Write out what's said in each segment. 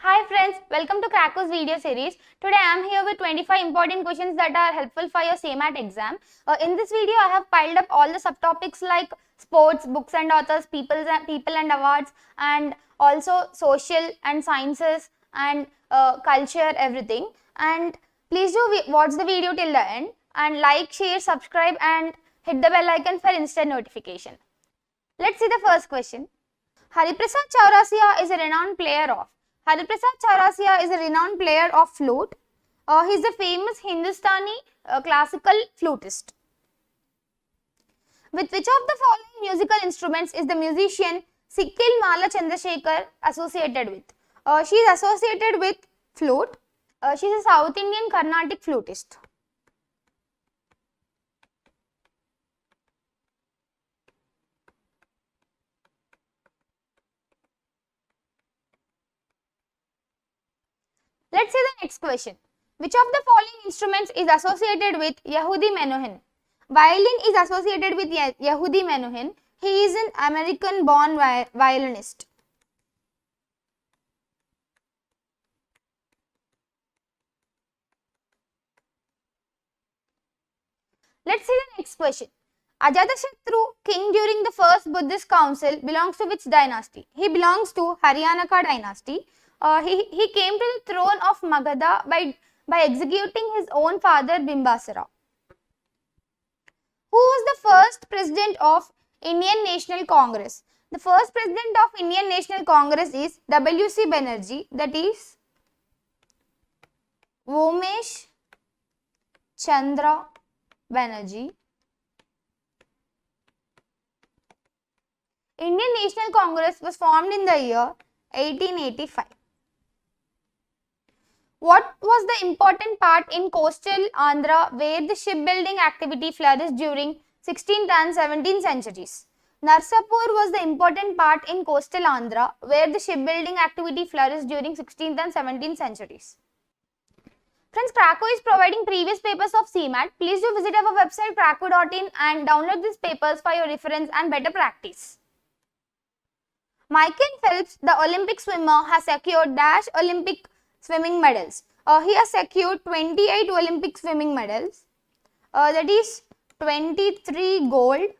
Hi friends, welcome to Krako's video series. Today I am here with 25 important questions that are helpful for your CMAT exam. In this video I have piled up all the subtopics like sports, books and authors, people and awards, and also social and sciences and culture, everything. And please do watch the video till the end and like, share, subscribe and hit the bell icon for instant notification. Let's see the first question. Hariprasad Chaurasia is a renowned player of. Hariprasad Chaurasia is a renowned player of flute. He is a famous Hindustani classical flutist. With which of the following musical instruments is the musician Sikil Mala Chandrasekhar associated with? She is associated with flute. She is a South Indian Carnatic flutist. Let's see the next question. Which of the following instruments is associated with Yehudi Menuhin? Violin is associated with Yehudi Menuhin. He is an American-born violinist. Let's see the next question. Ajatashatru, king during the first Buddhist council, belongs to which dynasty? He belongs to Haryanaka dynasty. He came to the throne of Magadha by executing his own father Bimbasara. Who was the first president of Indian National Congress? The first president of Indian National Congress is W.C. Banerjee, that is Vomesh Chandra Banerjee. Indian National Congress was formed in the year 1885. What was the important part in coastal Andhra where the shipbuilding activity flourished during 16th and 17th centuries? Narsapur was the important part in coastal Andhra where the shipbuilding activity flourished during 16th and 17th centuries. Friends, Krako is providing previous papers of CMAT. Please do visit our website krako.in and download these papers for your reference and better practice. Michael Phelps, the Olympic swimmer, has secured dash Olympic swimming medals. He has secured 28 Olympic swimming medals. That is 23 gold,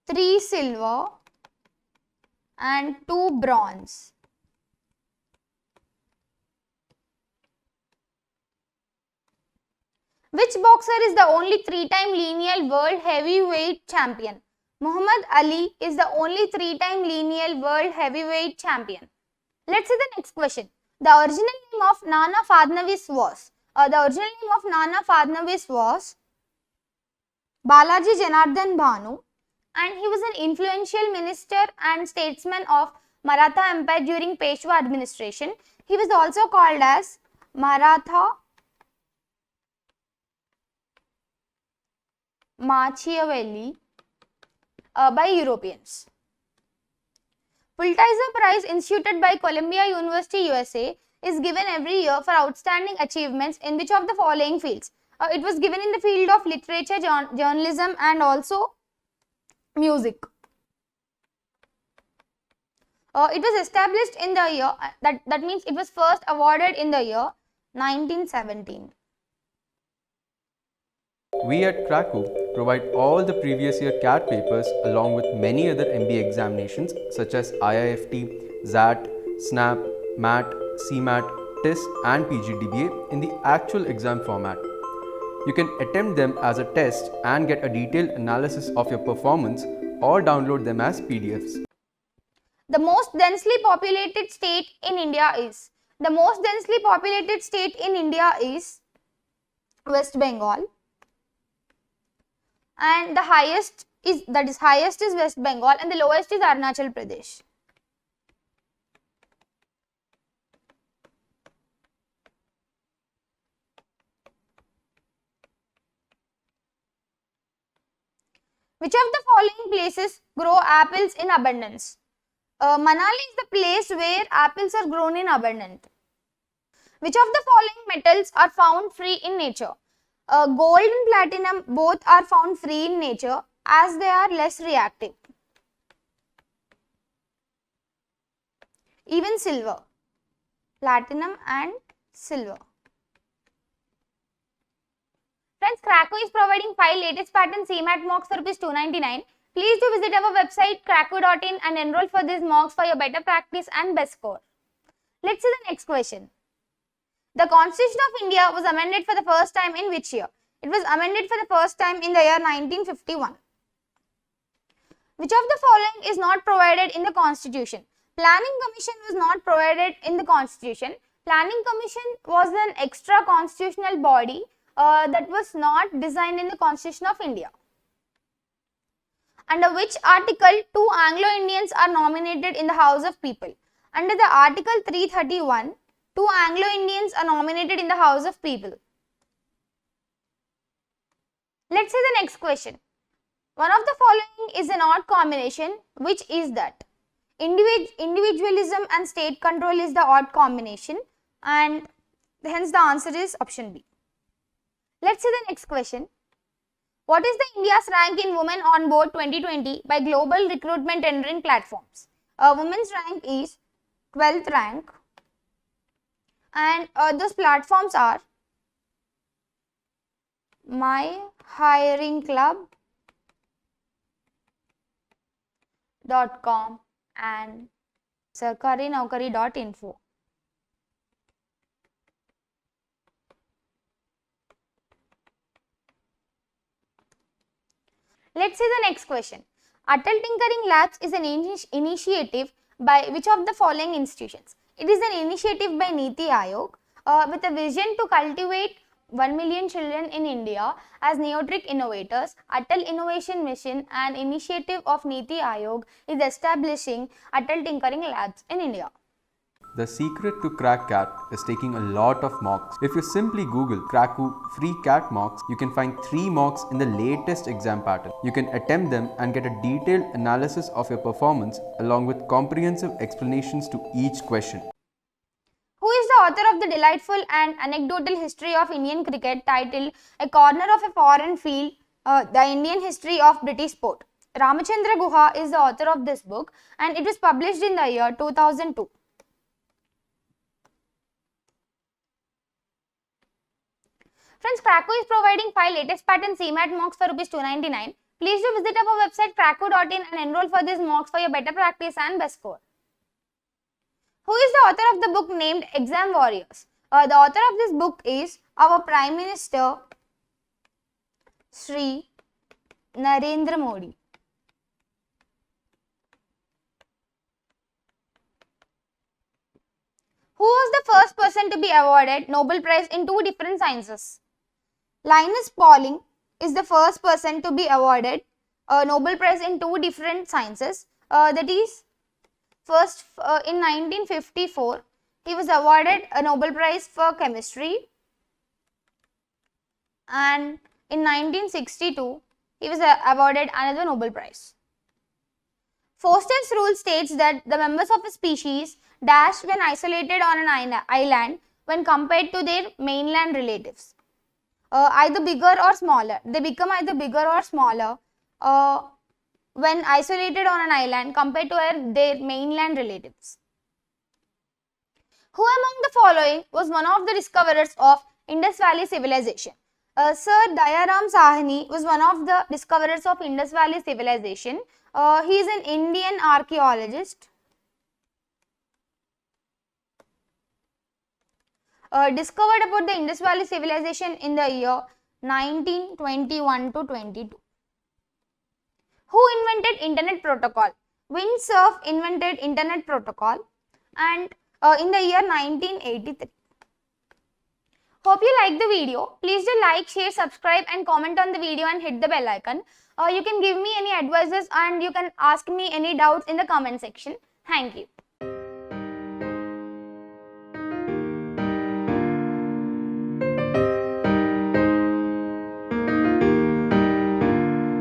3 silver and 2 bronze. Which boxer is the only 3-time lineal world heavyweight champion? Muhammad Ali is the only 3-time lineal world heavyweight champion. Let's see the next question. The original name of Nana Fadnavis was? Balaji Janardhan Bhanu, and he was an influential minister and statesman of Maratha Empire during Peshwa administration. He was also called as Maratha Machiavelli by Europeans. Pulitzer Prize instituted by Columbia University, USA is given every year for outstanding achievements in which of the following fields? It was given in the field of literature, journalism and also music. It was established in the year, that means it was first awarded in the year 1917. We at Krako provide all the previous year CAT papers along with many other MBA examinations such as IIFT, XAT, SNAP, MAT, CMAT, TIS and PGDBA in the actual exam format. You can attempt them as a test and get a detailed analysis of your performance or download them as PDFs. The most densely populated state in India is? The most densely populated state in India is West Bengal. And the highest is West Bengal and the lowest is Arunachal Pradesh. Which of the following places grow apples in abundance? Manali is the place where apples are grown in abundance. Which of the following metals are found free in nature? Gold and platinum both are found free in nature as they are less reactive. even silver, platinum and silver. Friends, Krakow is providing 5 latest patent CMAT mocks for Rs 299. Please do visit our website krakow.in and enroll for these mocks for your better practice and best score. Let's see the next question. The Constitution of India was amended for the first time in which year? It was amended for the first time in the year 1951. Which of the following is not provided in the Constitution? Planning Commission was not provided in the Constitution. Planning Commission was an extra constitutional body that was not designed in the Constitution of India. Under which article 2 Anglo-Indians are nominated in the House of People? Under the Article 331, 2 Anglo-Indians are nominated in the House of People. Let's see the next question. One of the following is an odd combination. Which is that? Individualism and state control is the odd combination, and hence the answer is option B. Let's see the next question. What is the India's rank in Women on Board 2020 by global recruitment tendering platforms? Women's rank is 12th rank, and those platforms are myhiringclub.com and sarkarinaukari.info. Let's see the next question. Atal Tinkering Labs is an initiative by which of the following institutions? It is an initiative by Niti Aayog with a vision to cultivate 1 million children in India as neotric innovators. Atal Innovation Mission, an initiative of Niti Aayog, is establishing Atal Tinkering Labs in India. The secret to crack CAT is taking a lot of mocks. If you simply Google Krakow free CAT mocks, you can find 3 mocks in the latest exam pattern. You can attempt them and get a detailed analysis of your performance along with comprehensive explanations to each question. Who is the author of the delightful and anecdotal history of Indian cricket titled A Corner of a Foreign Field, The Indian History of British Sport? Ramachandra Guha is the author of this book, and it was published in the year 2002. Friends, Krakow is providing 5 latest patent CMAT mocks for Rs 299. Please do visit our website krakow.in and enroll for these mocks for your better practice and best score. Who is the author of the book named Exam Warriors? The author of this book is our Prime Minister, Shri Narendra Modi. Who was the first person to be awarded Nobel Prize in 2 different sciences? Linus Pauling is the first person to be awarded a Nobel Prize in 2 different sciences. That is, first in 1954, he was awarded a Nobel Prize for chemistry, and in 1962, he was awarded another Nobel Prize. Forster's rule states that the members of a species dash when isolated on an island when compared to their mainland relatives. Either bigger or smaller. They become either bigger or smaller when isolated on an island compared to their mainland relatives. Who among the following was one of the discoverers of Indus Valley Civilization? Sir Dayaram Sahni was one of the discoverers of Indus Valley Civilization. He is an Indian archaeologist. Discovered about the Indus Valley Civilization in the year 1921 to 22. Who invented Internet Protocol? Windsurf invented Internet Protocol, and in the year 1983. Hope you like the video. Please do like, share, subscribe and comment on the video and hit the bell icon. You can give me any advices and you can ask me any doubts in the comment section. Thank you.